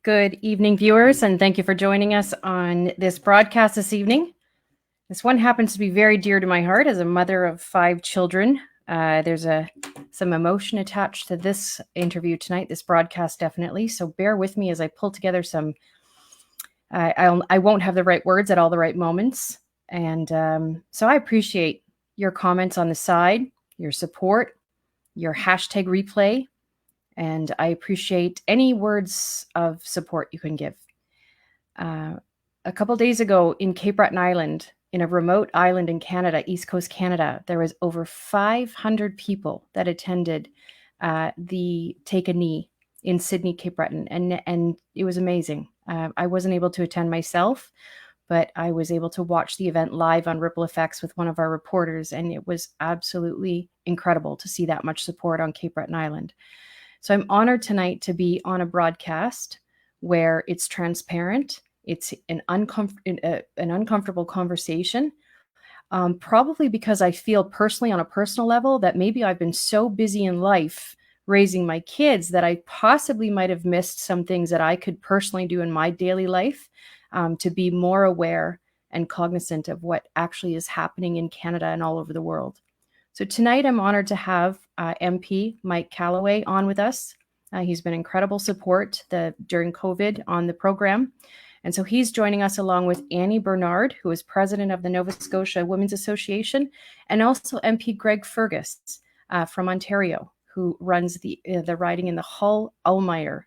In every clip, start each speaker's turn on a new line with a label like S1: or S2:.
S1: Good evening, viewers, and thank you for joining us on this broadcast this evening. This one happens to be very dear to my heart as a mother of 5 children. There's some emotion attached to this interview tonight, this broadcast definitely, so bear with me as I pull together some, I won't have the right words at all the right moments, and so I appreciate your comments on the side, your support, your hashtag replay, and I appreciate any words of support you can give. A couple days ago in Cape Breton Island, in a remote island in Canada, East Coast Canada, there was over 500 people that attended the Take a Knee in Sydney, Cape Breton, and it was amazing. I wasn't able to attend myself, but I was able to watch the event live on Ripple Effects with one of our reporters, and it was absolutely incredible to see that much support on Cape Breton Island. So I'm honored tonight to be on a broadcast where it's transparent, it's an uncomfortable conversation, probably because I feel personally on a personal level that maybe I've been so busy in life raising my kids that I possibly might have missed some things that I could personally do in my daily life to be more aware and cognizant of what actually is happening in Canada and all over the world. So tonight I'm honored to have MP Mike Kelloway on with us. He's been incredible support during COVID on the program. And so he's joining us along with Annie Bernard, who is president of the Nova Scotia Women's Association, and also MP Greg Fergus from Ontario, who runs the riding in the Hull-Ulmire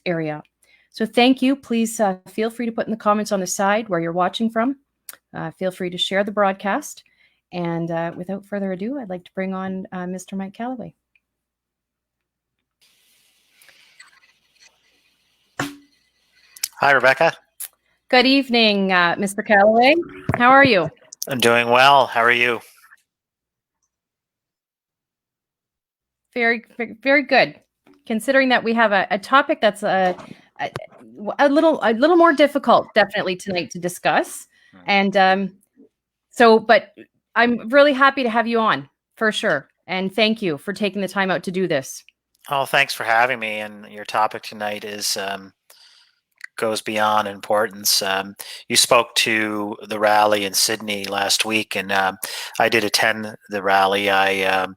S1: area. So thank you. Please feel free to put in the comments on the side where you're watching from. Feel free to share the broadcast. And without further ado, I'd like to bring on Mr. Mike Kelloway.
S2: Hi, Rebecca.
S1: Good evening, Mr. Kelloway. How are you?
S2: I'm doing well. How are you?
S1: Very, very good. Considering that we have a topic that's a little more difficult, definitely tonight to discuss, and but I'm really happy to have you on for sure, and thank you for taking the time out to do this.
S2: Oh, thanks for having me. And your topic tonight goes beyond importance. You spoke to the rally in Sydney last week, and I did attend the rally. The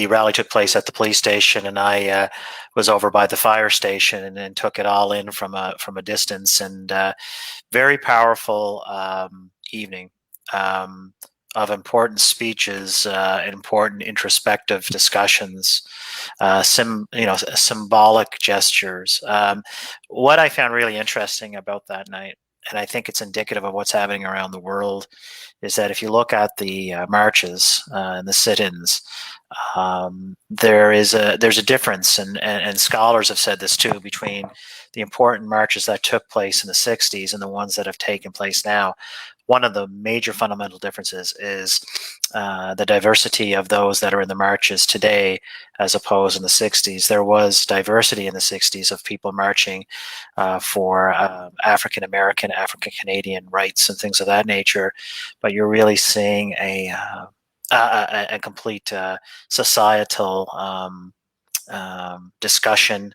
S2: rally took place at the police station, and I was over by the fire station and took it all in from a distance. And very powerful evening of important speeches, important introspective discussions, symbolic gestures. What I found really interesting about that night, and I think it's indicative of what's happening around the world, is that if you look at the marches and the sit-ins, there's a difference, and scholars have said this too, between the important marches that took place in the 60s and the ones that have taken place now. One of the major fundamental differences is the diversity of those that are in the marches today as opposed in the 60s. There was diversity in the 60s of people marching for African American, African Canadian rights and things of that nature, but you're really seeing a complete societal discussion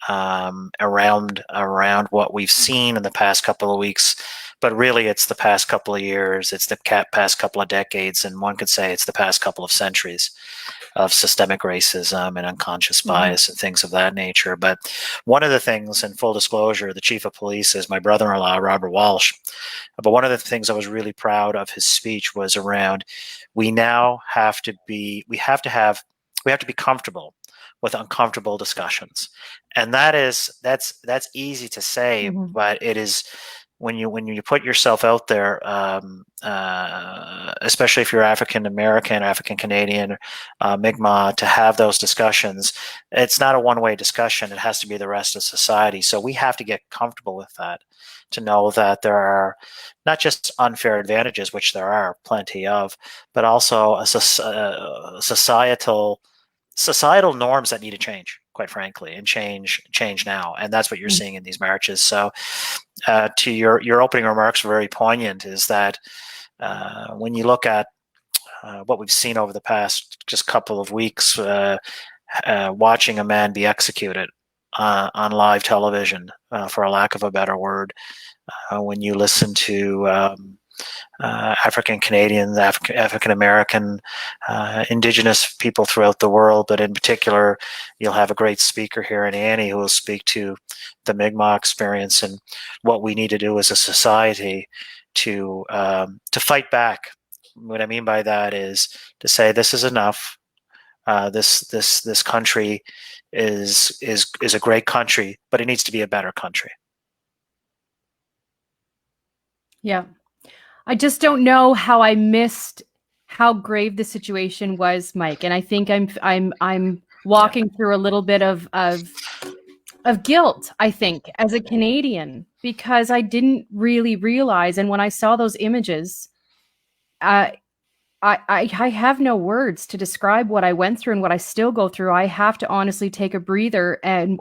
S2: around what we've seen in the past couple of weeks. But really, it's the past couple of years, it's the past couple of decades, and one could say it's the past couple of centuries of systemic racism and unconscious bias and things of that nature. But one of the things, in full disclosure, the chief of police is my brother-in-law, Robert Walsh. But one of the things I was really proud of his speech was around, we have to be comfortable with uncomfortable discussions. And that's easy to say, but it is when you put yourself out there, especially if you're African American, African Canadian, Mi'kmaq, to have those discussions. It's not a one-way discussion. It has to be the rest of society. So we have to get comfortable with that, to know that there are not just unfair advantages, which there are plenty of, but also a societal norms that need to change, quite frankly, and change now. And that's what you're seeing in these marches. So to your opening remarks, very poignant, is that when you look at what we've seen over the past just couple of weeks, watching a man be executed on live television, for a lack of a better word. When you listen to African Canadians, African American, Indigenous people throughout the world, but in particular, you'll have a great speaker here in Annie who will speak to the Mi'kmaq experience and what we need to do as a society to fight back. What I mean by that is to say this is enough. This country is a great country, but it needs to be a better country.
S1: Yeah. I just don't know how I missed how grave the situation was, Mike. And I think I'm walking through a little bit of guilt, I think, as a Canadian, because I didn't really realize. And when I saw those images, I have no words to describe what I went through and what I still go through. I have to honestly take a breather and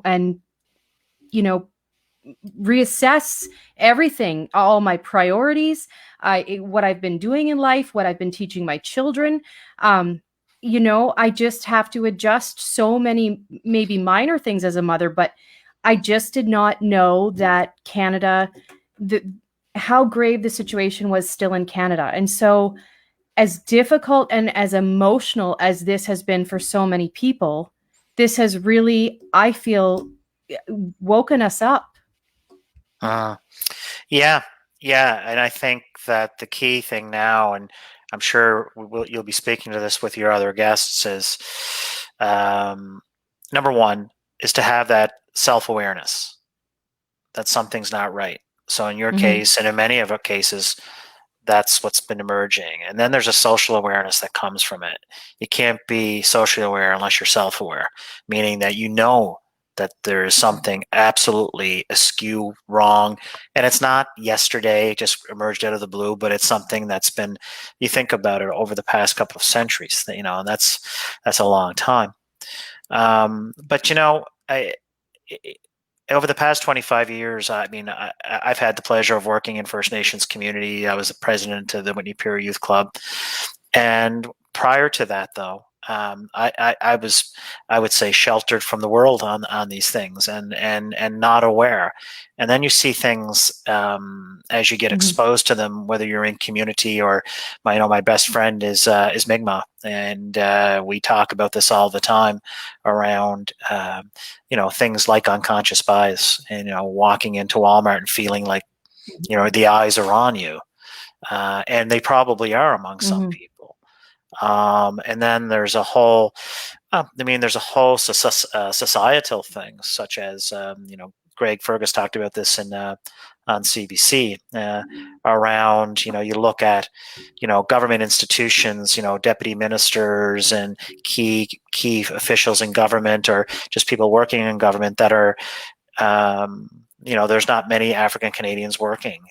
S1: reassess everything, all my priorities, what I've been doing in life, what I've been teaching my children. I just have to adjust so many maybe minor things as a mother, but I just did not know that Canada, how grave the situation was still in Canada. And so as difficult and as emotional as this has been for so many people, this has really, I feel, woken us up.
S2: Yeah, and I think that the key thing now, and I'm sure you'll be speaking to this with your other guests, is number one is to have that self-awareness that something's not right. So in your case, and in many of our cases, that's what's been emerging. And then there's a social awareness that comes from it. You can't be socially aware unless you're self-aware, meaning that you know that there is something absolutely askew, wrong, and it's not yesterday, it just emerged out of the blue, but it's something that's been, you think about it, over the past couple of centuries, and that's a long time. But over the past 25 years, I mean, I've had the pleasure of working in First Nations community. I was the president of the Whitney Pirie Youth Club, and prior to that, though, I was, I would say, sheltered from the world on these things and not aware. And then you see things as you get exposed to them, whether you're in community or my best friend is Mi'kmaq, and we talk about this all the time around things like unconscious bias, and walking into Walmart and feeling like the eyes are on you, and they probably are among some people. And then there's a whole, societal things, such as, Greg Fergus talked about this on CBC, around, you look at, government institutions, deputy ministers and key officials in government, or just people working in government that are, there's not many African Canadians working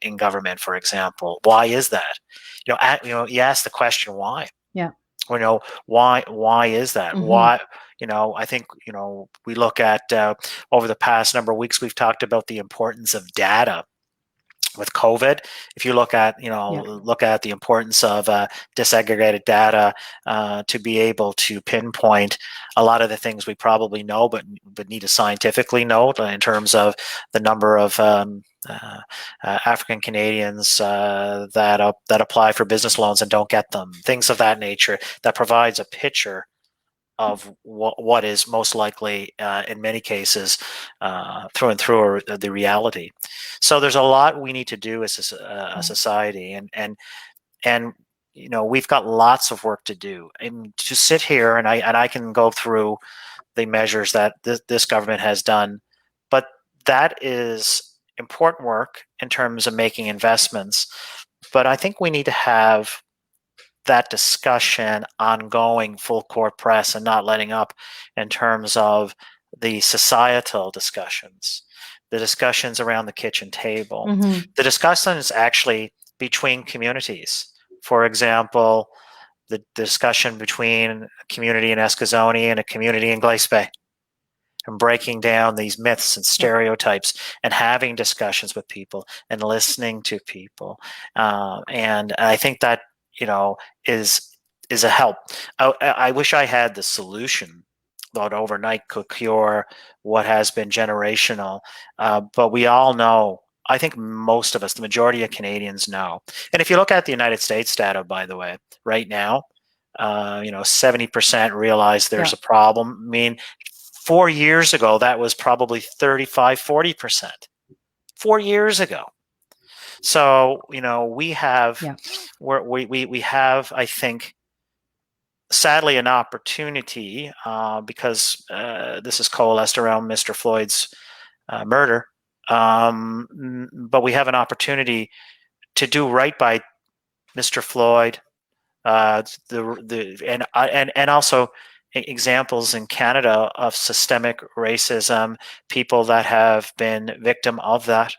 S2: in government, for example. Why is that? You ask the question why.
S1: Yeah.
S2: Why is that? Why? I think we look at over the past number of weeks, we've talked about the importance of data with COVID. If you look at the importance of disaggregated data to be able to pinpoint a lot of the things we probably know, but need to scientifically know, in terms of the number of African Canadians that apply for business loans and don't get them, things of that nature, that provides a picture of what is most likely, in many cases, through and through, the reality. So there's a lot we need to do as a society, and we've got lots of work to do. And to sit here and I can go through the measures that this government has done, but that is important work in terms of making investments. But I think we need to have that discussion ongoing, full court press, and not letting up in terms of the societal discussions, the discussions around the kitchen table, the discussions actually between communities. For example, the discussion between a community in Eskazoni and a community in Glace Bay, and breaking down these myths and stereotypes, and having discussions with people and listening to people. And I think that is a help. I wish I had the solution, that overnight could cure what has been generational. But we all know, I think most of us, the majority of Canadians know. And if you look at the United States data, by the way, right now, 70% realize there's a problem. I mean, 4 years ago, that was probably 35, 40%. 4 years ago. So, we have, we have, I think, sadly, an opportunity because this is coalesced around Mr. Floyd's murder. But we have an opportunity to do right by Mr. Floyd, and also examples in Canada of systemic racism, people that have been victim of that.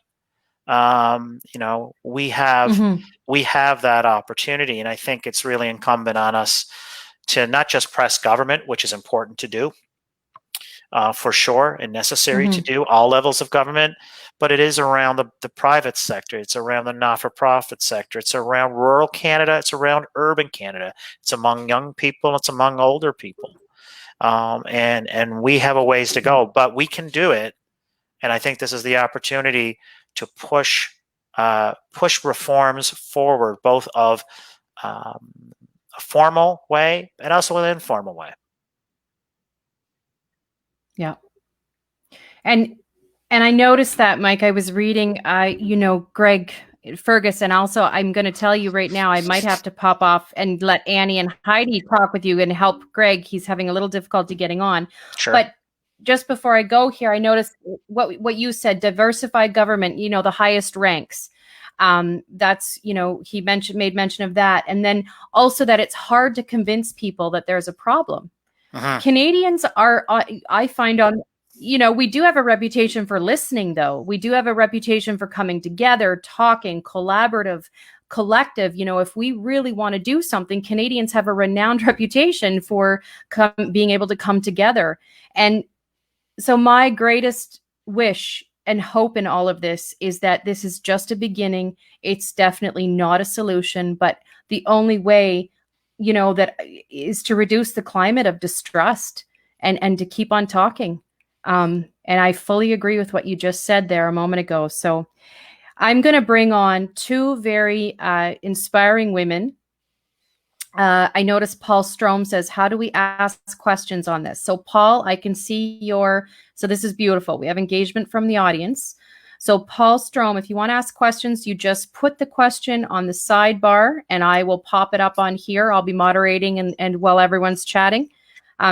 S2: We have that opportunity, and I think it's really incumbent on us to not just press government, which is important to do, for sure, and necessary to do, all levels of government, but it is around the private sector. It's around the not-for-profit sector. It's around rural Canada. It's around urban Canada. It's among young people. It's among older people. And we have a ways to go, but we can do it. And I think this is the opportunity to push reforms forward, both of a formal way and also an informal way.
S1: Yeah. And I noticed that, Mike, I was reading, Greg Fergus, and also I'm going to tell you right now, I might have to pop off and let Annie and Heidi talk with you and help Greg. He's having a little difficulty getting on. Sure. But just before I go here, I noticed what you said, diversified government, the highest ranks. That's, he made mention of that. And then also that it's hard to convince people that there's a problem. Canadians are, I find we do have a reputation for listening, though. We do have a reputation for coming together, talking, collaborative, collective. If we really want to do something, Canadians have a renowned reputation for being able to come together. And so my greatest wish and hope in all of this is that this is just a beginning. It's definitely not a solution, but the only way, that is to reduce the climate of distrust and to keep on talking. And I fully agree with what you just said there a moment ago. So I'm going to bring on two very inspiring women. I noticed Paul Strom says, how do we ask questions on this? So Paul, I can see so this is beautiful. We have engagement from the audience. So Paul Strom, if you want to ask questions, you just put the question on the sidebar and I will pop it up on here. I'll be moderating and while everyone's chatting.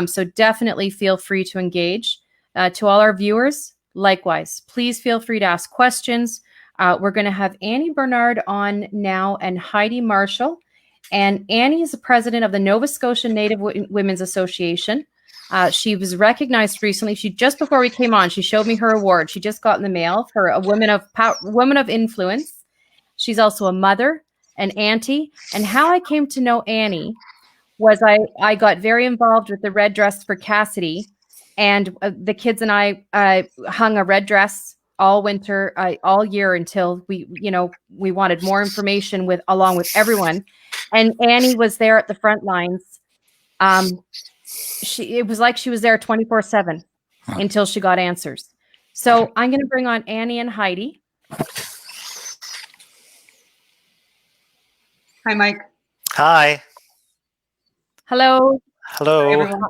S1: So definitely feel free to engage. To all our viewers, likewise, please feel free to ask questions. We're going to have Annie Bernard on now and Heidi Marshall. And Annie is the president of the Nova Scotia Native Women's Association. She was recognized recently. Just before we came on, she showed me her award. She just got in the mail for a woman of influence. She's also a mother, an auntie. And how I came to know Annie was I got very involved with the Red Dress for Cassidy. And the kids and I hung a red dress all winter, all year until we wanted more information along with everyone. And Annie was there at the front lines. It was like she was there 24/7 until she got answers. So I'm going to bring on Annie and Heidi.
S3: Hi, Mike.
S2: Hi.
S1: Hello.
S2: Hello.
S3: Hi, everyone.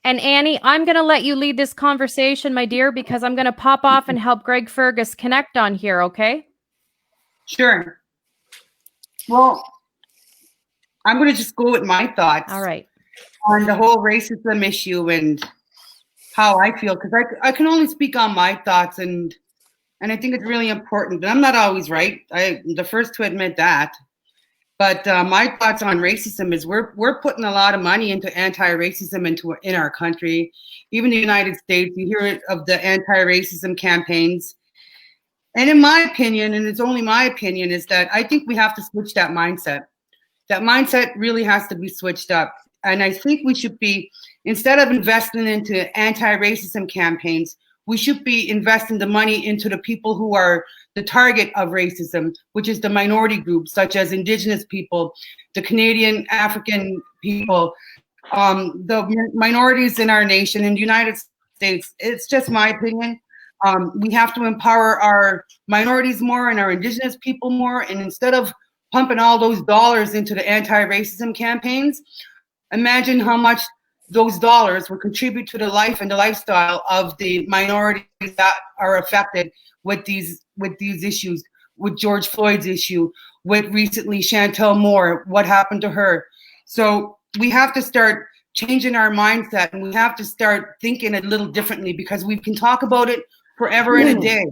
S1: And Annie, I'm going to let you lead this conversation, my dear, because I'm going to pop off and help Greg Fergus connect on here, okay?
S3: Sure. Well, I'm going to just go with my thoughts.
S1: All right.
S3: On the whole racism issue and how I feel, because I can only speak on my thoughts, and I think it's really important. And I'm not always right. I'm the first to admit that. But my thoughts on racism is we're putting a lot of money into anti-racism in our country. Even the United States, you hear of the anti-racism campaigns. And in my opinion, and it's only my opinion, is that I think we have to switch that mindset. That mindset really has to be switched up. And I think we should be, instead of investing into anti-racism campaigns, we should be investing the money into the people who are the target of racism, which is the minority groups, such as Indigenous people, the Canadian African people, the minorities in our nation, in the United States. It's just my opinion. We have to empower our minorities more and our Indigenous people more. And instead of pumping all those dollars into the anti-racism campaigns, imagine how much those dollars will contribute to the life and the lifestyle of the minorities that are affected with these issues, with George Floyd's issue, with recently Chantel Moore, what happened to her. So we have to start changing our mindset, and we have to start thinking a little differently, because we can talk about it forever and a day.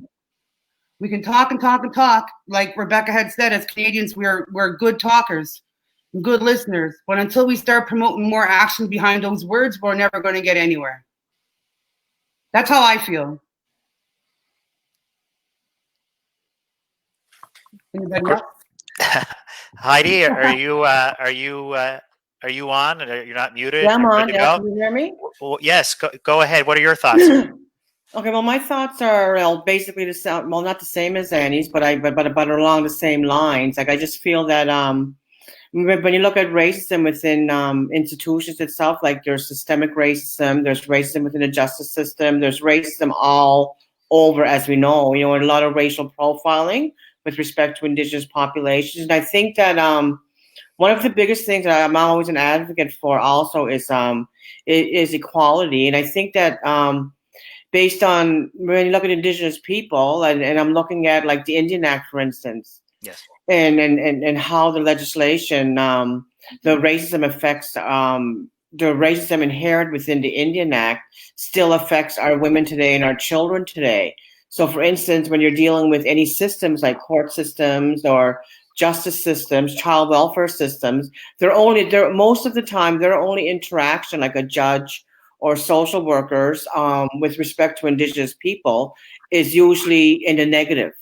S3: We can talk and talk and talk. Like Rebecca had said, as Canadians, we're good talkers, good listeners. But until we start promoting more action behind those words, we're never going to get anywhere. That's how I feel. Anybody else?
S2: Heidi, are you on? You're not muted?
S4: Yeah, I'm
S2: You're
S4: on.
S2: good to
S4: Yeah,
S2: go?
S4: can you hear me?
S2: Well, yes, go ahead. What are your thoughts?
S4: Okay, well, my thoughts are basically the same. Well, not the same as Annie's, but along the same lines. Like, I just feel that when you look at racism within institutions itself, like there's systemic racism, there's racism within the justice system, there's racism all over, as we know. You know, a lot of racial profiling with respect to Indigenous populations, and I think that one of the biggest things that I'm always an advocate for also is equality, and I think that. Based on when you look at Indigenous people, and I'm looking at like the Indian Act, for instance,
S2: Yes,
S4: and how the legislation, the racism affects, the racism inherent within the Indian Act still affects our women today and our children today. So, for instance, when you're dealing with any systems like court systems or justice systems, child welfare systems, most of the time their only interaction, like a judge or social workers, with respect to Indigenous people, is usually in the negative.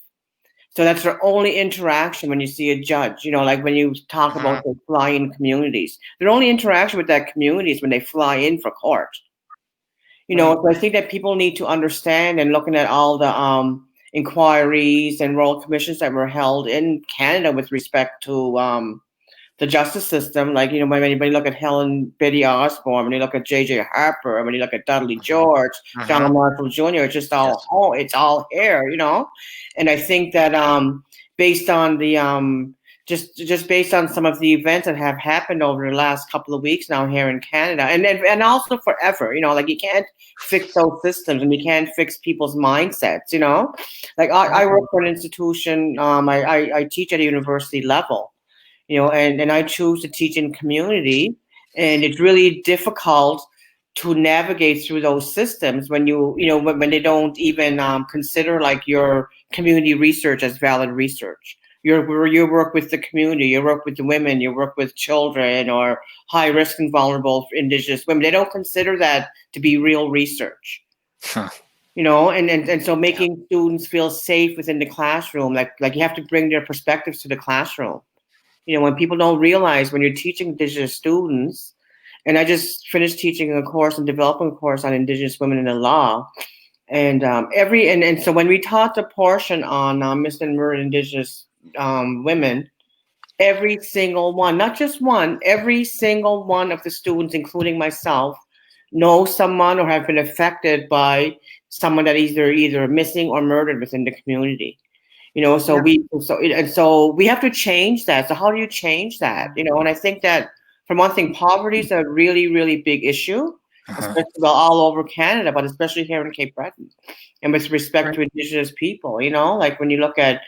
S4: So that's their only interaction when you see a judge. You know, like when you talk about the fly-in communities, their only interaction with that community is when they fly in for court. You know, so I think that people need to understand, and looking at all the inquiries and royal commissions that were held in Canada with respect to the justice system, like, you know, when you look at Helen Betty Osborne, when you look at J.J. Harper, when you look at Dudley George, Donald Marshall Jr., it's just all, it's all here, you know? And I think that based on the, just based on some of the events that have happened over the last couple of weeks now here in Canada, and also forever, you know, like you can't fix those systems and you can't fix people's mindsets, you know? Like I work for an institution, I teach at a university level. You know, and I choose to teach in community, and it's really difficult to navigate through those systems when when they don't even consider like your community research as valid research. You work with the community, you work with the women, you work with children or high risk and vulnerable Indigenous women. They don't consider that to be real research. You know, and so making students feel safe within the classroom, like you have to bring their perspectives to the classroom. You know, when people don't realize when you're teaching Indigenous students, and I just finished teaching a course and developing a course on Indigenous women in the law, and so when we taught the portion on missing and murdered Indigenous women, every single one, not just one, every single one of the students, including myself, know someone or have been affected by someone that is either missing or murdered within the community. You know, so we have to change that. So how do you change that? You know, and I think that for one thing, poverty is a really, really big issue, especially all over Canada, but especially here in Cape Breton. And with respect to Indigenous people, you know, like when you look at,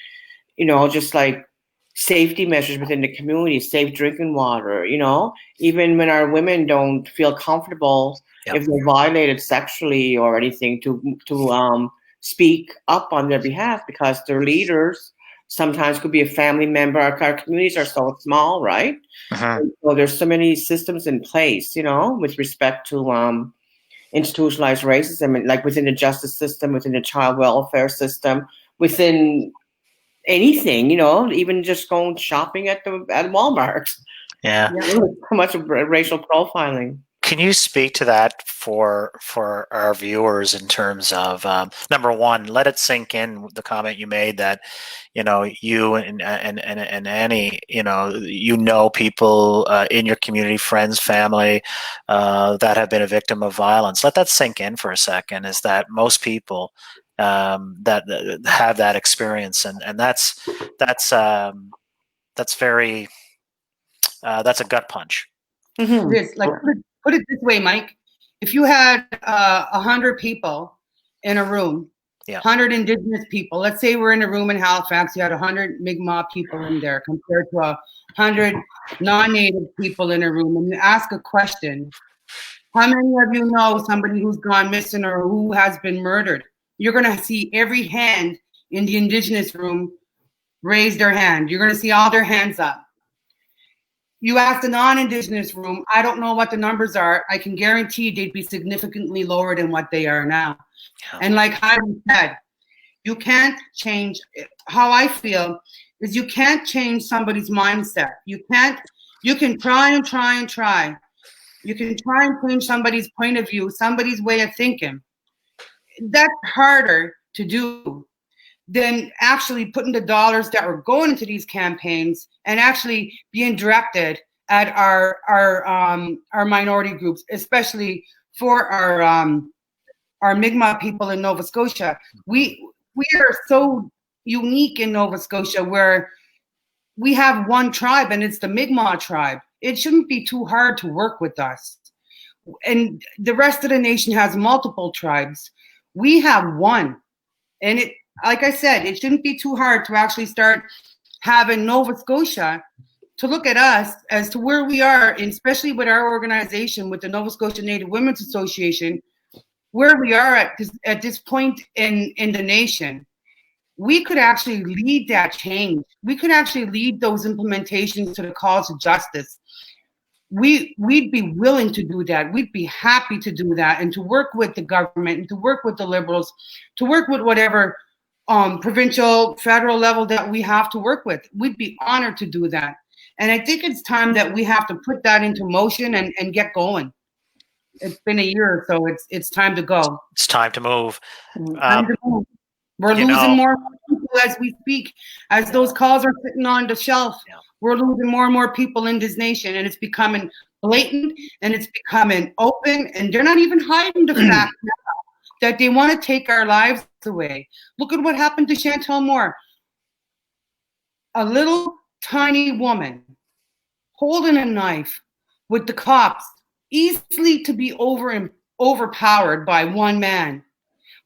S4: you know, just like safety measures within the community, safe drinking water, you know, even when our women don't feel comfortable if they're violated sexually or anything to speak up on their behalf, because their leaders sometimes could be a family member. Our communities are so small, right? So there's so many systems in place, you know, with respect to institutionalized racism, and like within the justice system, within the child welfare system, within anything, you know, even just going shopping at Walmart.
S2: Yeah.
S4: So much of racial profiling.
S2: Can you speak to that for our viewers in terms of number one, let it sink in the comment you made that you and Annie, people in your community, friends, family that have been a victim of violence. Let that sink in for a second. Is that most people that have that experience, and that's very that's a gut punch.
S3: It is. Like, put it this way, Mike. If you had 100 people in a room, 100 Indigenous people, let's say we're in a room in Halifax, you had 100 Mi'kmaq people in there compared to 100 non-Native people in a room, and you ask a question, how many of you know somebody who's gone missing or who has been murdered? You're going to see every hand in the Indigenous room raise their hand. You're going to see all their hands up. You ask the non-Indigenous room, I don't know what the numbers are. I can guarantee they'd be significantly lower than what they are now. Yeah. And like Heidi said, you can't change. How I feel is you can't change somebody's mindset. You can try and try and try. You can try and change somebody's point of view, somebody's way of thinking. That's harder to do than actually putting the dollars that were going into these campaigns and actually being directed at our minority groups, especially for our Mi'kmaq people in Nova Scotia. We are so unique in Nova Scotia where we have one tribe, and it's the Mi'kmaq tribe. It shouldn't be too hard to work with us. And the rest of the nation has multiple tribes. We have one. And it, like I said, it shouldn't be too hard to actually start having Nova Scotia to look at us as to where we are, and especially with our organization, with the Nova Scotia Native Women's Association, where we are at this point in the nation. We could actually lead that change. We could actually lead those implementations to the cause of justice. We'd be willing to do that. We'd be happy to do that, and to work with the government, and to work with the Liberals, to work with whatever provincial, federal level that we have to work with. We'd be honored to do that. And I think it's time that we have to put that into motion and get going. It's been a year or so. It's time to go.
S2: It's time to move.
S3: We're losing more people as we speak. As those calls are sitting on the shelf, we're losing more and more people in this nation, and it's becoming blatant, and it's becoming open, and they're not even hiding the fact that they want to take our lives away. Look at what happened to Chantel Moore. A little tiny woman holding a knife with the cops, easily to be overpowered by one man,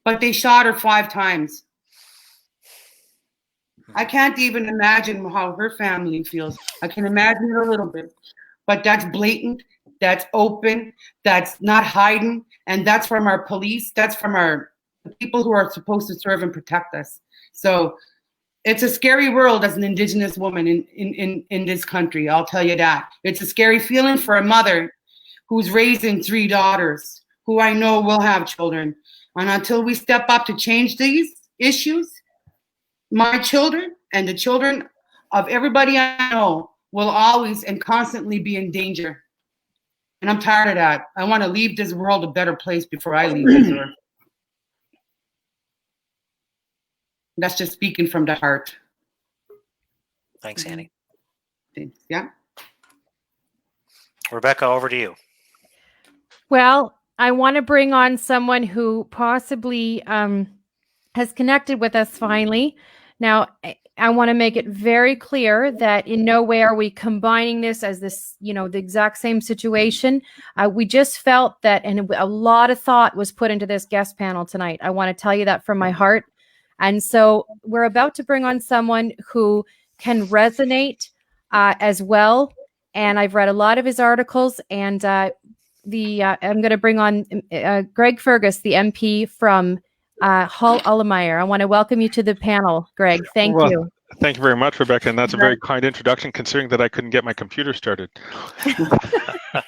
S3: but they shot her 5 times. I can't even imagine how her family feels. I can imagine it a little bit, but that's blatant, that's open, that's not hiding, and that's from our police, that's from the people who are supposed to serve and protect us. So it's a scary world as an Indigenous woman in this country, I'll tell you that. It's a scary feeling for a mother who's raising 3 daughters, who I know will have children. And until we step up to change these issues, my children and the children of everybody I know will always and constantly be in danger. And I'm tired of that. I want to leave this world a better place before I leave this earth. That's just speaking from the heart.
S2: Thanks, Annie.
S3: Thanks. Yeah.
S2: Rebecca, over to you.
S1: Well, I want to bring on someone who possibly has connected with us finally. Now, I want to make it very clear that in no way are we combining this as this, the exact same situation. We just felt that, and a lot of thought was put into this guest panel tonight. I want to tell you that from my heart. And so we're about to bring on someone who can resonate as well. And I've read a lot of his articles, and I'm going to bring on Greg Fergus, the MP from Hull Ullameyer. I want to welcome you to the panel, Greg. Thank you.
S5: Thank you very much, Rebecca, and that's a very kind introduction, considering that I couldn't get my computer started.
S3: I had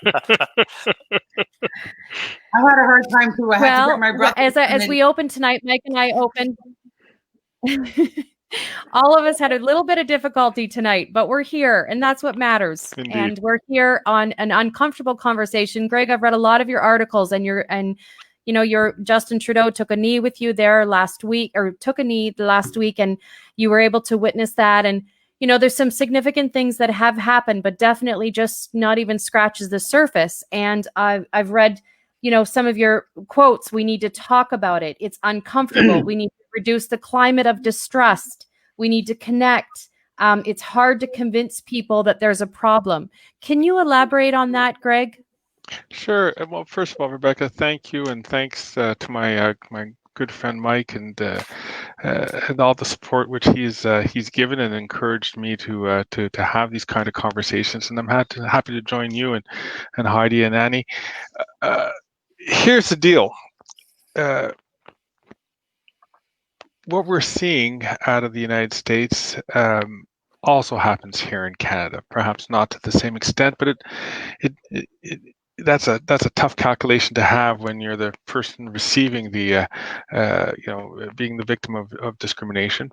S3: a hard time too. I had to get my brother.
S1: As we open tonight, Mike and I opened. All of us had a little bit of difficulty tonight, but we're here, and that's what matters.
S5: Indeed.
S1: And we're here on an uncomfortable conversation. Greg, I've read a lot of your articles, and your Justin Trudeau took a knee with you there last week, or took a knee last week, and you were able to witness that. And there's some significant things that have happened, but definitely just not even scratches the surface. And I've read, some of your quotes. We need to talk about it. It's uncomfortable. We need to reduce the climate of distrust. We need to connect. It's hard to convince people that there's a problem. Can you elaborate on that, Greg?
S5: Sure. Well, first of all, Rebecca, thank you, and thanks to my good friend Mike and all the support which he's given and encouraged me to have these kind of conversations. And I'm happy to join you and Heidi and Annie. Here's the deal. What we're seeing out of the United States also happens here in Canada. Perhaps not to the same extent, but that's a tough calculation to have when you're the person receiving the being the victim of discrimination.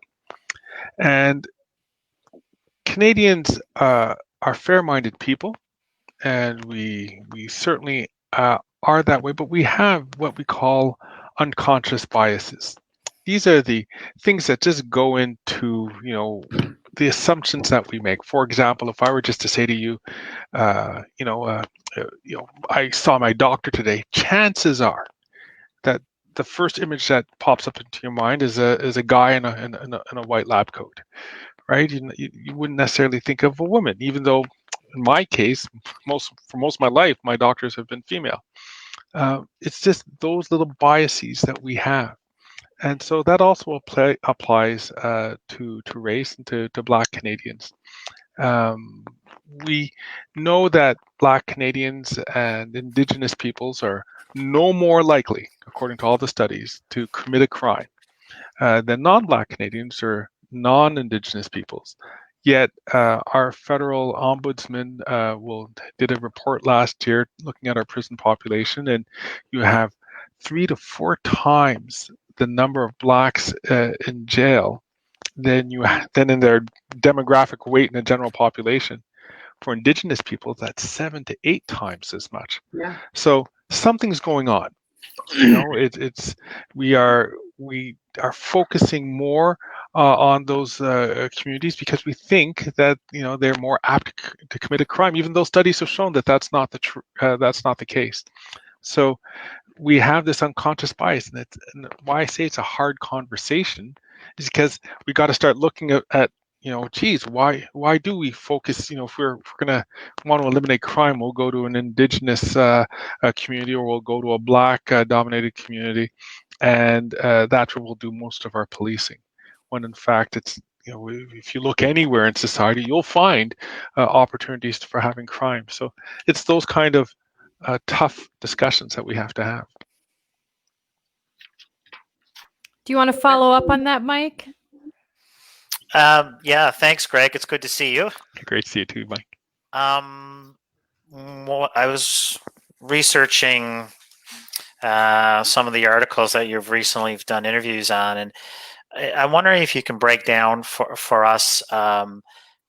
S5: And Canadians are fair-minded people, and we certainly are that way, but we have what we call unconscious biases. These are the things that just go into, the assumptions that we make. For example, if I were just to say to you, I saw my doctor today, chances are that the first image that pops up into your mind is a guy in a white lab coat, right? You wouldn't necessarily think of a woman, even though in my case, for most of my life, my doctors have been female. It's just those little biases that we have. And so that also applies to race and to Black Canadians. We know that Black Canadians and Indigenous peoples are no more likely, according to all the studies, to commit a crime than non-Black Canadians or non-Indigenous peoples. Yet our federal ombudsman did a report last year looking at our prison population, and you have 3 to 4 times the number of Blacks in jail than in their demographic weight in the general population. For Indigenous people, that's 7 to 8 times as much.
S3: Yeah.
S5: So something's going on. We are focusing more on those communities because we think that they're more apt to commit a crime, even though studies have shown that that's not the case. So we have this unconscious bias, and why I say it's a hard conversation is because we got to start looking at why do we focus? If we're going to want to eliminate crime, we'll go to an Indigenous community, or we'll go to a Black dominated community, and that's where we'll do most of our policing. When in fact, it's if you look anywhere in society, you'll find opportunities for having crime. So it's those kind of tough discussions that we have to have.
S1: Do you want to follow up on that, Mike?
S2: Yeah, thanks, Greg. It's good to see you.
S5: Great to see you too, Mike.
S2: Well, I was researching some of the articles that you've recently done interviews on, and I'm wondering if you can break down for us.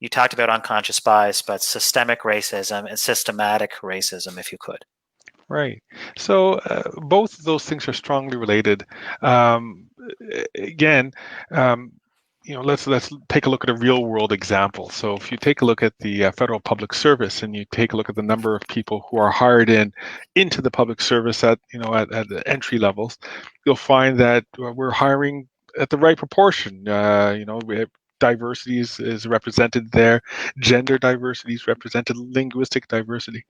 S2: You talked about unconscious bias, but systemic racism and systematic racism, if you could.
S5: Right. So both of those things are strongly related. Again, let's take a look at a real world example. So if you take a look at the federal public service, and you take a look at the number of people who are hired into the public service at the entry levels, you'll find that we're hiring at the right proportion. We have diversity is represented there, gender diversity is represented, linguistic diversity.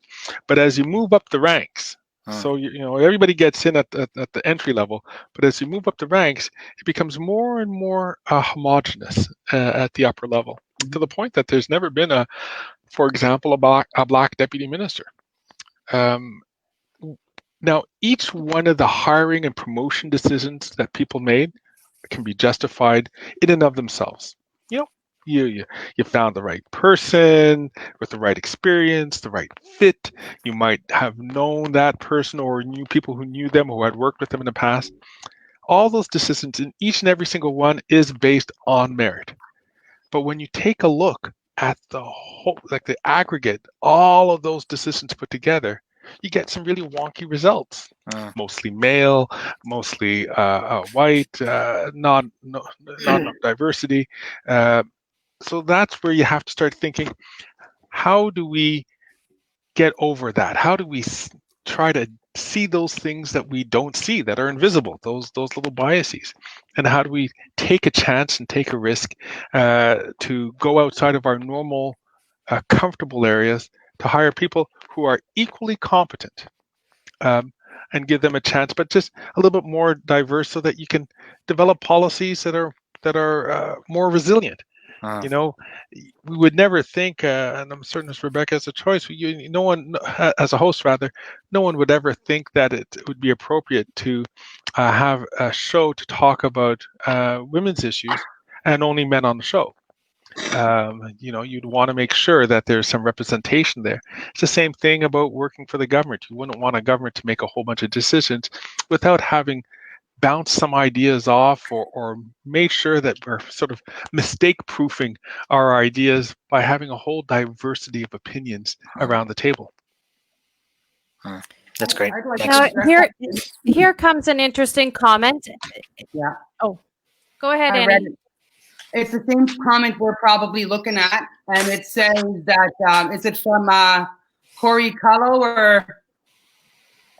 S5: But as you move up the ranks, so everybody gets in at the entry level, but as you move up the ranks, it becomes more and more homogenous at the upper level, to the point that there's never been for example, a black deputy minister. Now, each one of the hiring and promotion decisions that people made can be justified in and of themselves. You found the right person with the right experience, the right fit. You might have known that person or knew people who knew them, who had worked with them in the past. all those decisions in each and every single one is based on merit. But when you take a look at the whole, like the aggregate, all of those decisions put together, you get some really wonky results. Mostly male, mostly white, not enough diversity. So that's where you have to start thinking, how do we get over that? How do we try to see those things that we don't see, that are invisible, those little biases? And how do we take a chance and take a risk to go outside of our normal, comfortable areas to hire people who are equally competent and give them a chance, but just a little bit more diverse so that you can develop policies that are more resilient. You know, we would never think, and I'm certain as Rebecca has a choice, no one, as a host rather, no one would ever think that it would be appropriate to have a show to talk about women's issues and only men on the show. You know, you'd want to make sure that there's some representation there. It's the same thing about working for the government. You wouldn't want a government to make a whole bunch of decisions without having bounce some ideas off or made sure that we're sort of mistake proofing our ideas by having a whole diversity of opinions around the table.
S2: That's great.
S1: Now, here comes an interesting comment.
S3: Yeah.
S1: Oh, go ahead,
S3: I
S1: Annie.
S3: read it. It's the same comment we're probably looking at, and it says that is it from Corey Kelloway,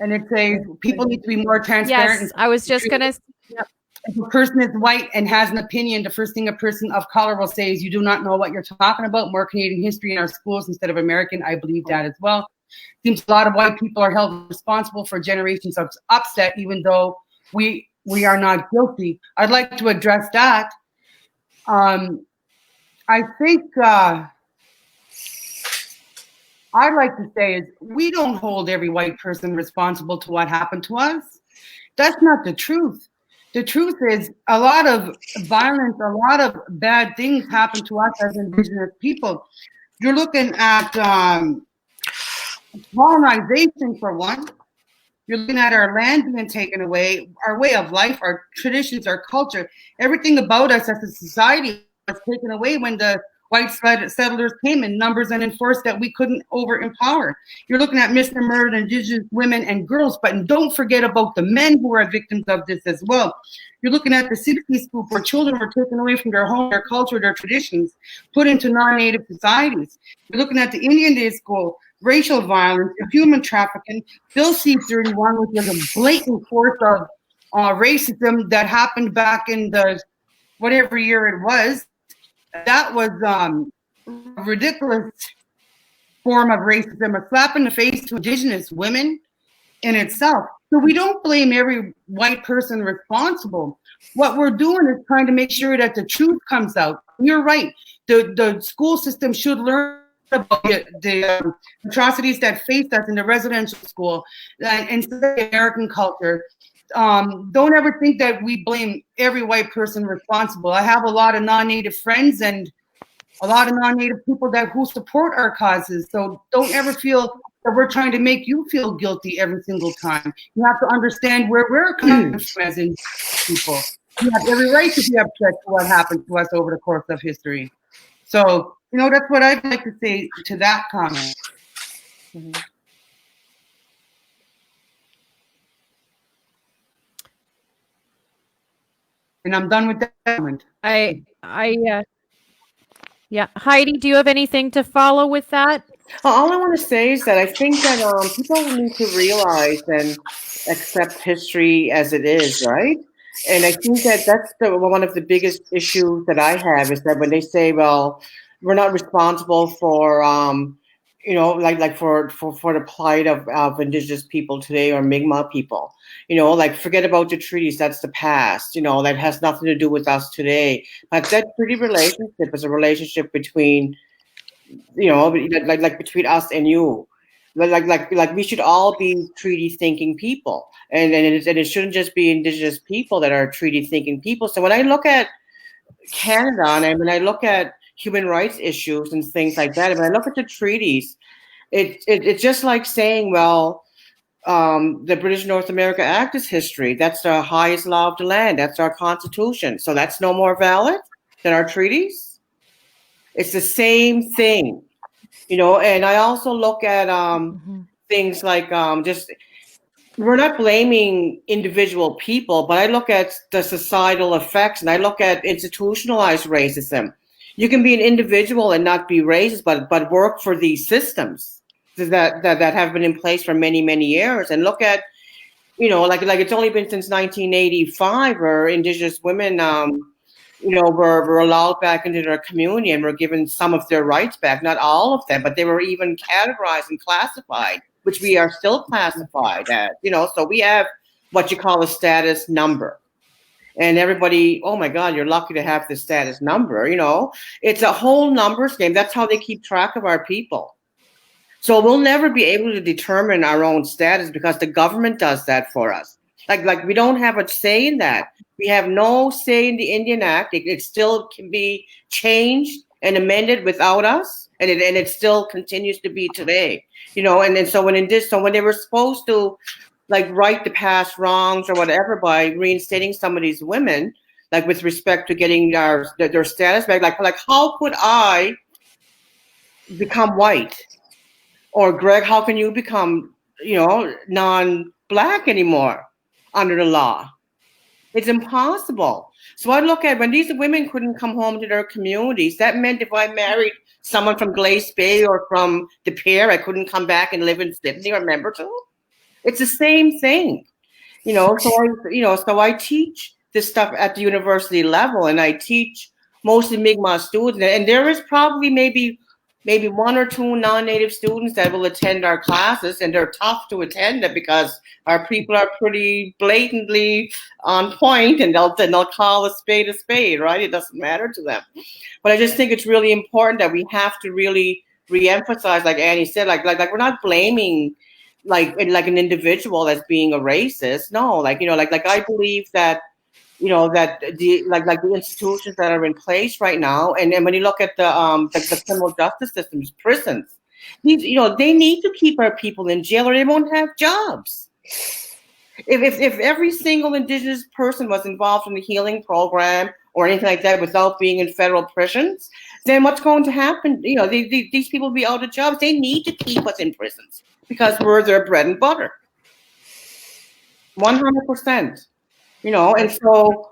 S3: and it says people need to be more transparent.
S1: Yes, I was just gonna.
S3: Yep. If a person is white and has an opinion, the first thing a person of color will say is, "You do not know what you're talking about." More Canadian history in our schools instead of American. I believe that as well. Seems a lot of white people are held responsible for generations of upset, even though we are not guilty. I'd like to address that. I think I'd like to say is we don't hold every white person responsible to what happened to us. That's not the truth. The truth is a lot of violence, a lot of bad things happen to us as Indigenous people. You're looking at colonization for one. You're looking at our land being taken away, our way of life, our traditions, our culture. Everything about us as a society was taken away when the white settlers came in numbers and enforced that we couldn't over-empower. You're looking at murdered Indigenous women and girls, but don't forget about the men who are victims of this as well. You're looking at the 60s group where children were taken away from their home, their culture, their traditions, put into non-native societies. You're looking at the Indian Day School, racial violence, human trafficking, Bill C-31, which was a blatant force of racism that happened back in the whatever year it was. That was a ridiculous form of racism, a slap in the face to Indigenous women in itself. So we don't blame every white person responsible. What we're doing is trying to make sure that the truth comes out. You're right. The school system should learn about the atrocities that faced us in the residential school and American culture. Don't ever think that we blame every white person responsible. I have a lot of non-native friends and a lot of non-native people who support our causes. So don't ever feel that we're trying to make you feel guilty every single time. You have to understand where we're coming from as Indigenous people. You have every right to be upset for what happened to us over the course of history. So, that's what I'd like to say to that comment.
S1: Mm-hmm.
S3: And I'm done with that comment.
S1: Yeah. Heidi, do you have anything to follow with that?
S4: All I want to say is that I think that people need to realize and accept history as it is, right? And I think that that's one of the biggest issues that I have is that when they say, well, we're not responsible for, like for the plight of Indigenous people today or Mi'kmaq people, forget about the treaties. That's the past, that has nothing to do with us today. But that treaty relationship is a relationship between, between us and you. Like we should all be treaty thinking people, and it shouldn't just be Indigenous people that are treaty thinking people. So when I look at Canada and when I look at human rights issues and things like that, and when I look at the treaties, it's just like saying, well, the British North America Act is history. That's the highest law of the land. That's our Constitution. So that's no more valid than our treaties. It's the same thing, and I also look at things like just, we're not blaming individual people, but I look at the societal effects, and I look at institutionalized racism. You can be an individual and not be racist, but work for these systems that have been in place for many, many years. And look at, like it's only been since 1985 where Indigenous women, were allowed back into their community and were given some of their rights back. Not all of them, but they were even categorized and classified, which we are still classified as, so we have what you call a status number. And everybody, oh my God, you're lucky to have the status number, It's a whole numbers game. That's how they keep track of our people. So we'll never be able to determine our own status because the government does that for us. Like we don't have a say in that. We have no say in the Indian Act. It still can be changed and amended without us, and it still continues to be today. And so when they were supposed to right the past wrongs or whatever by reinstating some of these women, with respect to getting their status back, how could I become white? Or Greg, how can you become, non-black anymore under the law? It's impossible. So I look at when these women couldn't come home to their communities, that meant if I married someone from Glace Bay or from De Pere, I couldn't come back and live in Sydney or Memberton. It's the same thing, So I teach this stuff at the university level, and I teach mostly Mi'kmaq students, and there is probably maybe one or two non-native students that will attend our classes, and they're tough to attend because our people are pretty blatantly on point, and they'll call a spade, right? It doesn't matter to them. But I just think it's really important that we have to really re-emphasize, like Annie said, like we're not blaming like an individual as being a racist. No, like I believe that that the institutions that are in place right now, and when you look at the criminal justice systems, prisons, these, they need to keep our people in jail or they won't have jobs. If every single Indigenous person was involved in the healing program or anything like that without being in federal prisons, then what's going to happen? These people will be out of jobs. They need to keep us in prisons because we're their bread and butter. 100%. And so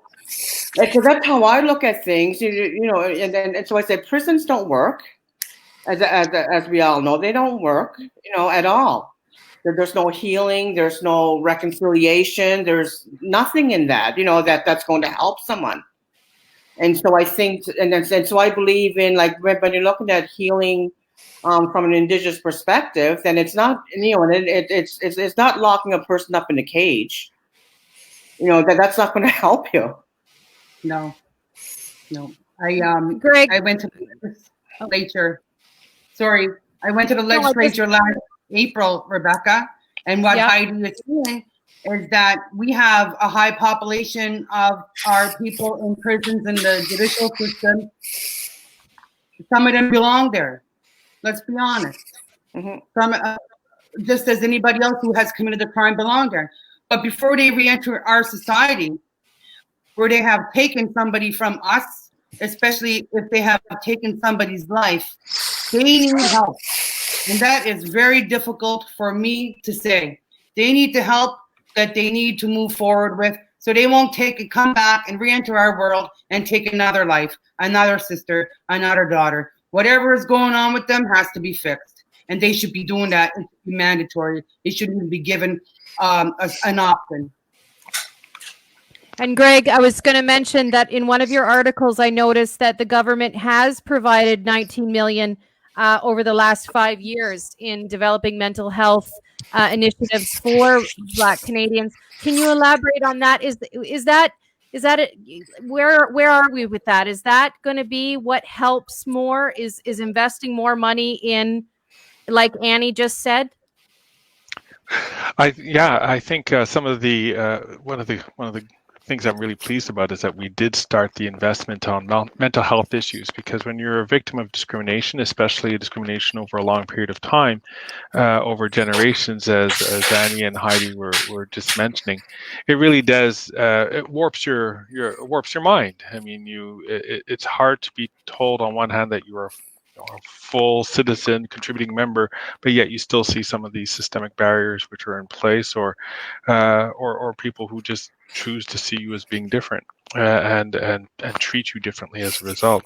S4: that's how I look at things, and so I said prisons don't work, as we all know, they don't work, at all. There's no healing, there's no reconciliation, there's nothing in that, that's going to help someone. And so I think, and so I believe in when you're looking at healing from an Indigenous perspective, then it's not, it's not locking a person up in a cage. That's not going to help you.
S3: No.
S1: Greg,
S3: I went to the legislature. Sorry, I went to the legislature last April, Rebecca, and what Heidi is saying is that we have a high population of our people in prisons in the judicial system. Some of them belong there. Let's be honest. Mm-hmm. Some, just as anybody else who has committed a crime belong there. But before they re-enter our society, where they have taken somebody from us, especially if they have taken somebody's life, they need help. And that is very difficult for me to say. They need the help that they need to move forward with, so they won't come back and re-enter our world and take another life, another sister, another daughter. Whatever is going on with them has to be fixed. And they should be doing that. It should be mandatory. They shouldn't even be given an option.
S1: And Greg, I was going to mention that in one of your articles, I noticed that the government has provided 19 million over the last 5 years in developing mental health initiatives for Black Canadians. Can you elaborate on that? Is that where are we with that? Is that going to be what helps more? Is investing more money in, like Annie just said?
S5: I think some of the one of the things I'm really pleased about is that we did start the investment on mental health issues, because when you're a victim of discrimination, especially discrimination over a long period of time, over generations, as Annie and Heidi were just mentioning, it really does, it warps your mind. I mean, it's hard to be told on one hand that you are a full citizen contributing member, but yet you still see some of these systemic barriers which are in place, or people who just choose to see you as being different, and treat you differently as a result.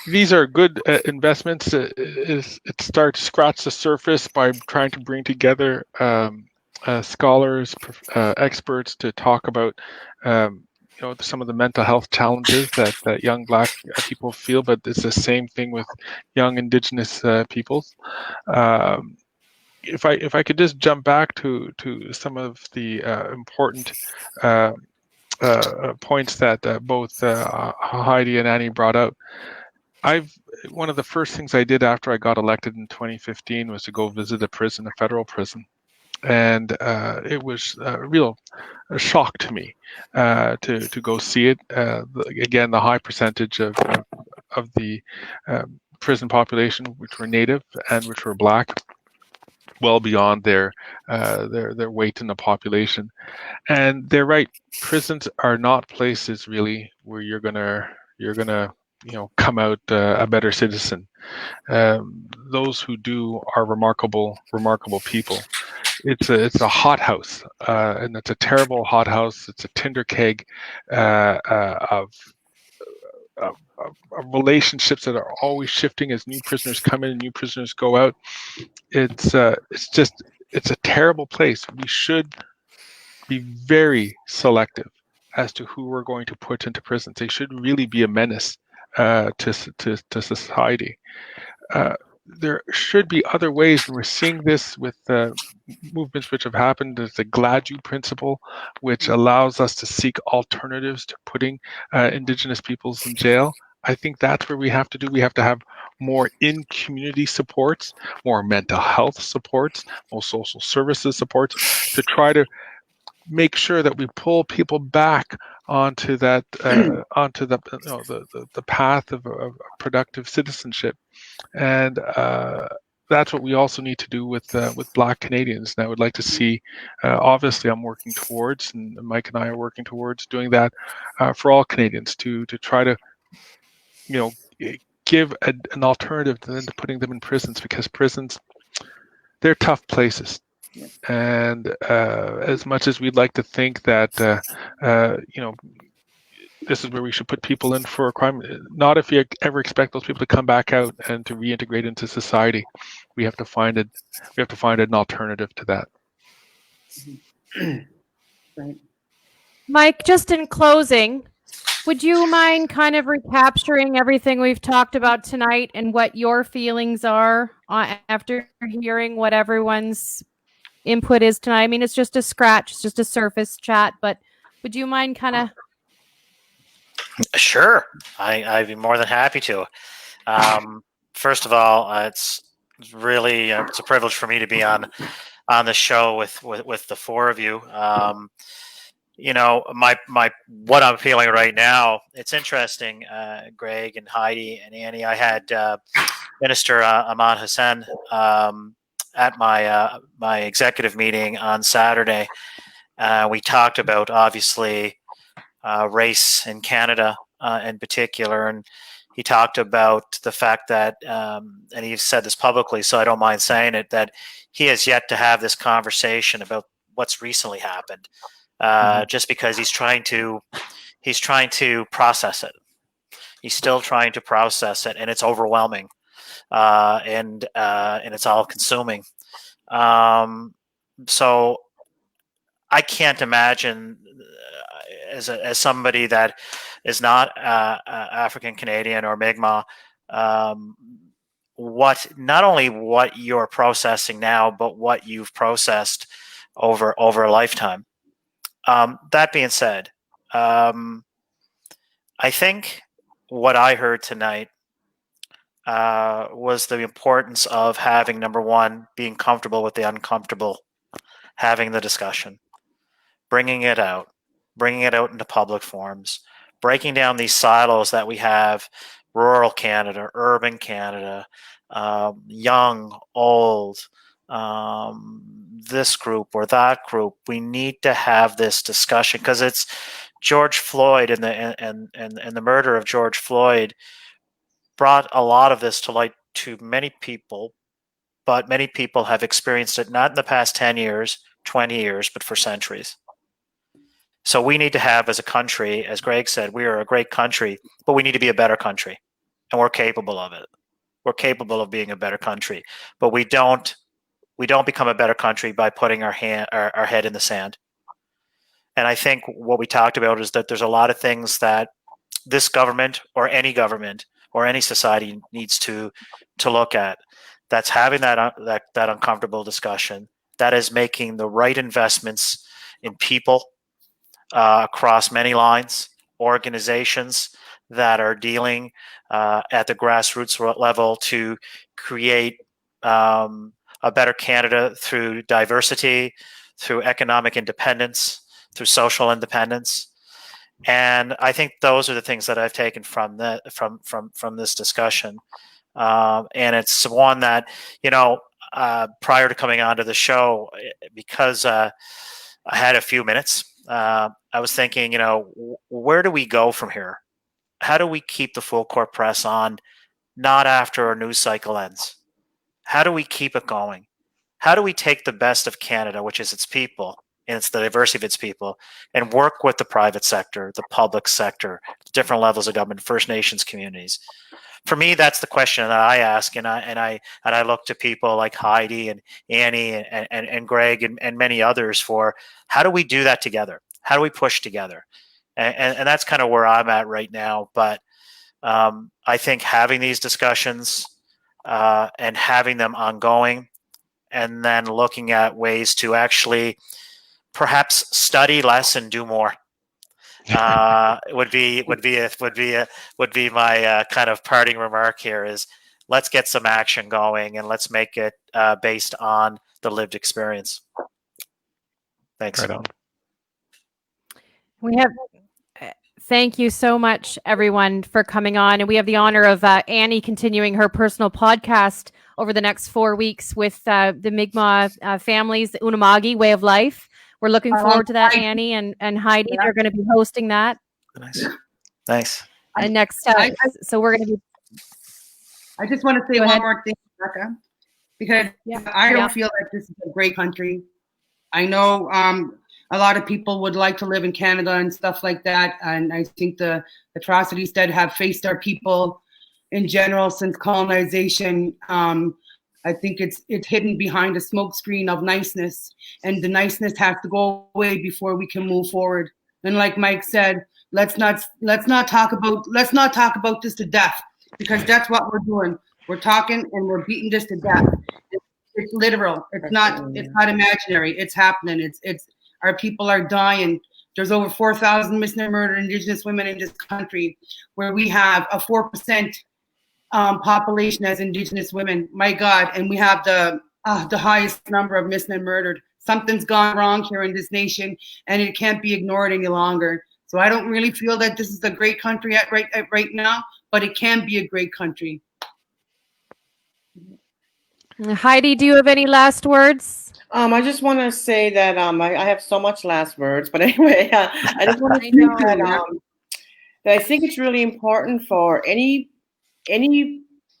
S5: These are good investments. It starts to scratch the surface by trying to bring together scholars, experts to talk about some of the mental health challenges that young Black people feel, but it's the same thing with young Indigenous peoples. If I could just jump back to some of the important points that both Heidi and Annie brought out. One of the first things I did after I got elected in 2015 was to go visit a federal prison. And it was a real shock to me to go see it. Again, the high percentage of the prison population which were Native and which were Black, well beyond their weight in the population. And they're right. Prisons are not places really where you're gonna come out a better citizen. Those who do are remarkable people. It's a hothouse, and it's a terrible hothouse. It's a tinder keg of relationships that are always shifting as new prisoners come in and new prisoners go out. It's a terrible place. We should be very selective as to who we're going to put into prisons. They should really be a menace to society. There should be other ways, and we're seeing this with movements which have happened. There's the Glad You principle, which allows us to seek alternatives to putting Indigenous peoples in jail. I think that's where we have to do. We have to have more in-community supports, more mental health supports, more social services supports, to try to make sure that we pull people back onto that onto the path of productive citizenship. And that's what we also need to do with Black Canadians. And I would like to see, obviously I'm working towards, and Mike and I are working towards doing that for all Canadians, to try to give an alternative to putting them in prisons, because prisons, they're tough places. And as much as we'd like to think that this is where we should put people in for a crime, not if you ever expect those people to come back out and to reintegrate into society. We have to find an alternative to that.
S3: Right.
S1: Mike, just in closing, would you mind kind of recapturing everything we've talked about tonight and what your feelings are after hearing what everyone's input is tonight? I mean, it's just a scratch, it's just a surface chat, but would you mind kind of?
S2: Sure, I'd be more than happy to. First of all, it's really it's a privilege for me to be on the show with the four of you. My what I'm feeling right now, it's interesting. Greg and Heidi and Annie, I had Minister Ahmad Hussain at my executive meeting on Saturday. We talked about, obviously, race in Canada in particular, and he talked about the fact that, and he's said this publicly, so I don't mind saying it, that he has yet to have this conversation about what's recently happened, just because he's trying to process it. He's still trying to process it, and it's overwhelming, and it's all consuming. So I can't imagine, as somebody that is not African Canadian or Mi'kmaq, not only what you're processing now, but what you've processed over a lifetime. That being said, I think what I heard tonight was the importance of having, number one, being comfortable with the uncomfortable, having the discussion, bringing it out, bringing it out into public forums, breaking down these silos that we have: rural Canada, urban Canada, young, old, this group or that group. We need to have this discussion, because it's George Floyd and the murder of George Floyd brought a lot of this to light to many people, but many people have experienced it not in the past 10 years, 20 years, but for centuries. So we need to have, as a country, as Greg said, we are a great country, but we need to be a better country, and we're capable of it. We're capable of being a better country, but we don't become a better country by putting our head in the sand. And I think what we talked about is that there's a lot of things that this government or any society needs to look at. That's having that uncomfortable discussion. That is making the right investments in people across many lines, organizations that are dealing at the grassroots level to create a better Canada through diversity, through economic independence, through social independence. And I think those are the things that I've taken from this discussion. And it's one that, prior to coming onto the show, because I had a few minutes, I was thinking, where do we go from here? How do we keep the full court press on, not after our news cycle ends? How do we keep it going? How do we take the best of Canada, which is its people, and it's the diversity of its people, and work with the private sector, the public sector, different levels of government, First Nations communities? For me, that's the question that I ask, and I look to people like Heidi and Annie and Greg and many others for how do we do that together? How do we push together? And that's kind of where I'm at right now. But I think having these discussions and having them ongoing, and then looking at ways to actually perhaps study less and do more would be my kind of parting remark here. Is let's get some action going, and let's make it based on the lived experience. Thanks.
S5: Right on.
S1: We have. Thank you so much, everyone, for coming on. And we have the honor of Annie continuing her personal podcast over the next 4 weeks with the Mi'kmaq families, the Unama'ki Way of Life. We're looking forward to that, Annie and Heidi. Yeah. They're going to be hosting that.
S2: Nice.
S1: And next up, so we're going to be.
S3: I just want to say one more thing, Rebecca, because I don't feel like this is a great country. I know a lot of people would like to live in Canada and stuff like that. And I think the atrocities that have faced our people in general since colonization, I think it's hidden behind a smokescreen of niceness, and the niceness has to go away before we can move forward. And like Mike said, let's not talk about this to death, because that's what we're doing. We're talking and we're beating this to death. It's literal. It's not imaginary. It's happening. It's our people are dying. There's over 4,000 missing and murdered Indigenous women in this country, where we have a 4% population as Indigenous women. My God, and we have the highest number of missing and murdered. Something's gone wrong here in this nation, and it can't be ignored any longer. So I don't really feel that this is a great country right now, but it can be a great country.
S1: Heidi, do you have any last words?
S4: I just want to say that I have so much last words, but anyway, I just want to say that I think it's really important for any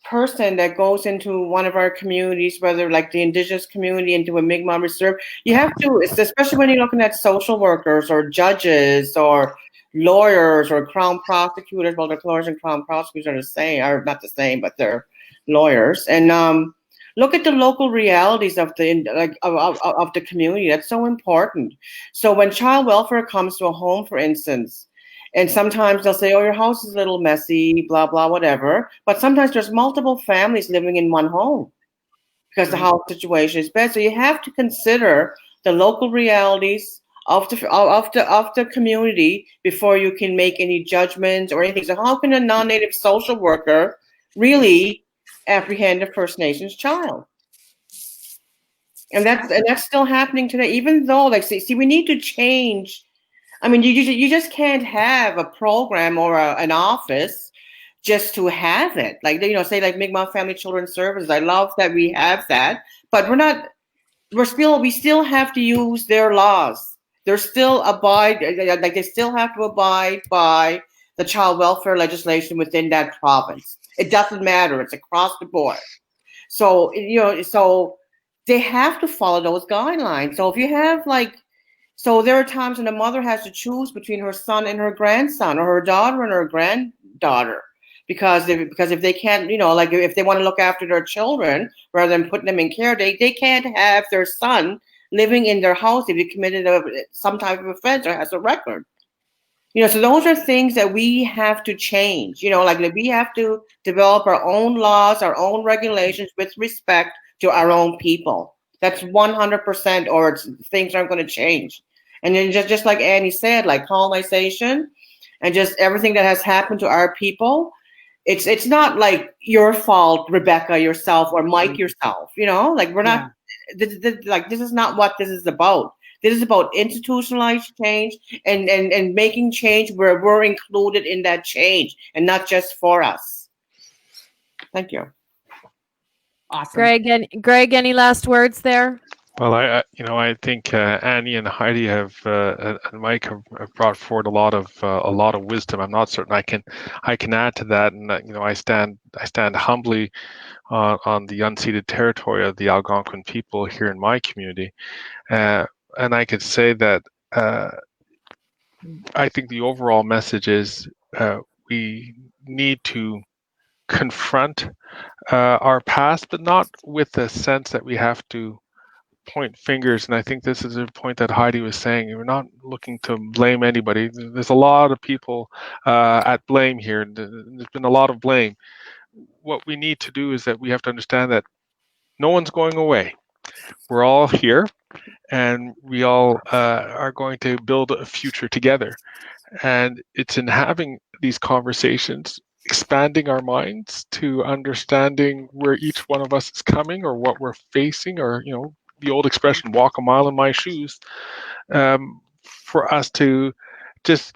S4: person that goes into one of our communities, whether like the Indigenous community, into a Mi'kmaq reserve, you have to, especially when you're looking at social workers or judges or lawyers or crown prosecutors. Well, the lawyers and crown prosecutors are the same, or not the same, but they're lawyers. And look at the local realities of the community. That's so important. So when child welfare comes to a home, for instance, and sometimes they'll say, oh, your house is a little messy, blah, blah, whatever. But sometimes there's multiple families living in one home because the house situation is bad. So you have to consider the local realities of the community before you can make any judgments or anything. So how can a non-Native social worker really apprehend a First Nations child? And that's still happening today, even though, like, see, we need to change I mean, you just can't have a program or an office just to have it. Like, you know, say like Mi'kmaq Family Children's Services. I love that we have that, but we still have to use their laws. They're still they still have to abide by the child welfare legislation within that province. It doesn't matter. It's across the board. So, you know, so they have to follow those guidelines. So if you have so there are times when a mother has to choose between her son and her grandson, or her daughter and her granddaughter, because if they can't, you know, like if they want to look after their children rather than putting them in care, they can't have their son living in their house if he committed some type of offense or has a record. You know, so those are things that we have to change. You know, like we have to develop our own laws, our own regulations with respect to our own people. That's 100%, or things aren't going to change. And then just like Annie said, like colonization and just everything that has happened to our people, it's not like your fault, Rebecca, yourself, or Mike, yourself. You know, like we're not. This is not what this is about. This is about institutionalized change and making change where we're included in that change and not just for us. Thank you.
S3: Awesome.
S1: Greg, any last words there?
S5: Well, I think Annie and Heidi and Mike have brought forward a lot of wisdom. I'm not certain I can add to that, and I stand humbly on the unceded territory of the Algonquin people here in my community, and I could say that I think the overall message is we need to confront our past, but not with the sense that we have to point fingers. And I think this is a point that Heidi was saying. We're not looking to blame anybody. There's a lot of people at blame here. There's been a lot of blame. What we need to do is that we have to understand that no one's going away. We're all here, and we all are going to build a future together. And it's in having these conversations, expanding our minds to understanding where each one of us is coming or what we're facing, or the old expression, walk a mile in my shoes, for us to just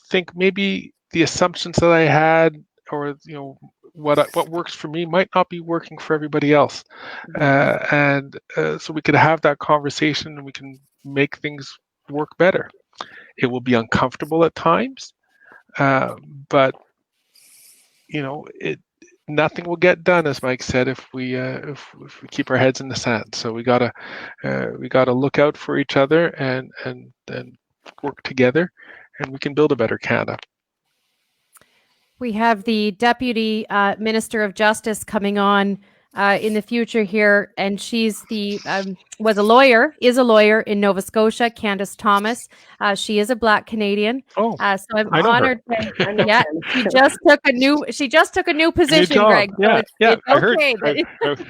S5: think maybe the assumptions that I had, or what works for me might not be working for everybody else, and so we could have that conversation and we can make things work better. It will be uncomfortable at times, but nothing will get done, as Mike said, if we keep our heads in the sand. So we gotta look out for each other and work together, and we can build a better Canada.
S1: We have the Deputy Minister of Justice coming on in the future here, and she's is a lawyer in Nova Scotia, Candace Thomas. She is a Black Canadian. So I'm honored. Yeah, she just took a new position, Greg. So it's okay.
S5: I heard.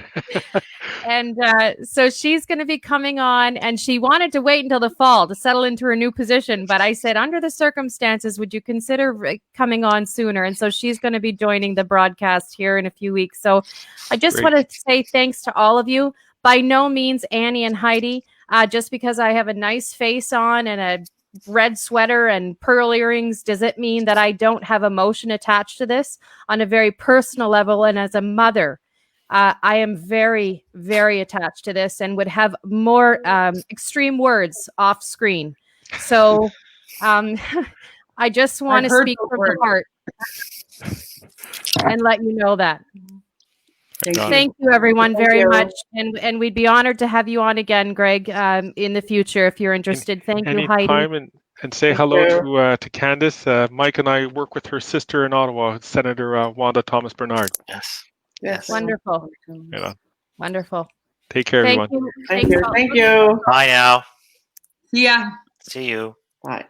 S1: And so she's going to be coming on, and she wanted to wait until the fall to settle into her new position. But I said, under the circumstances, would you consider coming on sooner? And so she's going to be joining the broadcast here in a few weeks. So I just want to say thanks to all of you. By no means, Annie and Heidi, just because I have a nice face on and a red sweater and pearl earrings, does it mean that I don't have emotion attached to this on a very personal level? And as a mother, I am very, very attached to this and would have more extreme words off screen. So I just want to speak from the heart and let you know that. Thank you, everyone, very much. And we'd be honored to have you on again, Greg, in the future if you're interested. Thank you, Heidi.
S5: And say hello to Candace. Mike and I work with her sister in Ottawa, Senator Wanda Thomas Bernard.
S2: Yes.
S1: Wonderful. Wonderful.
S5: Take care, everyone.
S4: Thank you.
S2: Bye now.
S3: See ya.
S2: See you.
S4: Bye.